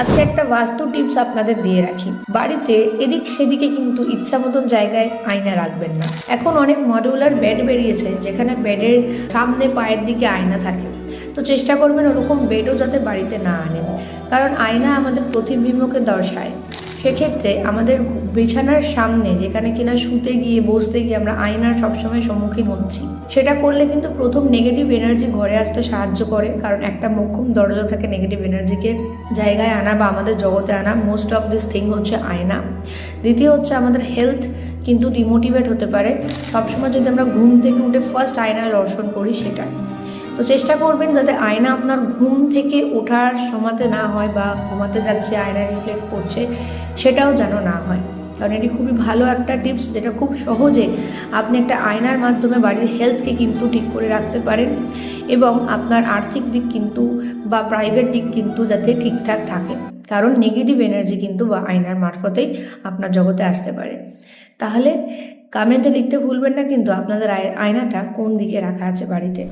আজকে একটা বাস্তু টিপস আপনাদের দিয়ে রাখি। বাড়িতে এদিক সেদিকে কিন্তু ইচ্ছা মতন জায়গায় আয়না রাখবেন না। এখন অনেক মডিউলার বেড বেরিয়েছে যেখানে বেডের সামনে পায়ের দিকে আয়না থাকে। তো চেষ্টা করবেন ওরকম বেডও যাতে বাড়িতে না আনেন, কারণ আয়না আমাদের প্রতিবিম্বকে দর্শায়। সেক্ষেত্রে আমাদের বিছানার সামনে যেখানে কিনা শুতে গিয়ে বসতে গিয়ে আমরা আয়নার সবসময় সম্মুখীন হচ্ছি, সেটা করলে কিন্তু প্রথম নেগেটিভ এনার্জি ঘরে আসতে সাহায্য করে। কারণ একটা মোক্ষম দরজা থাকে নেগেটিভ এনার্জিকে জায়গায় আনা বা আমাদের জগতে আনা। মোস্ট অফ দিস থিং হচ্ছে আয়না। দ্বিতীয় হচ্ছে আমাদের হেলথ কিন্তু ডিমোটিভেট হতে পারে সবসময় যদি আমরা ঘুম থেকে উঠে ফার্স্ট আয়নায় দর্শন করি সেটা। তো চেষ্টা করবেন যাতে আয়না আপনার ঘুম থেকে ওঠার সময়তে না হয় বা ঘুমাতে যাচ্ছে আয়নায় রিফ্লেক্ট করছে, সেটাও যেন না হয়। কারণ এটি খুবই ভালো একটা টিপস যেটা খুব সহজে আপনি একটা আয়নার মাধ্যমে বাড়ির হেলথকে কিন্তু ঠিক করে রাখতে পারেন এবং আপনার আর্থিক দিক কিন্তু বা প্রাইভেট দিক কিন্তু যাতে ঠিকঠাক থাকে। কারণ নেগেটিভ এনার্জি কিন্তু বা আয়নার মারফতেই আপনার জগতে আসতে পারে। তাহলে কমেন্টে লিখতে ভুলবেন না কিন্তু আপনাদের আয়নাটা কোন দিকে রাখা আছে বাড়িতে।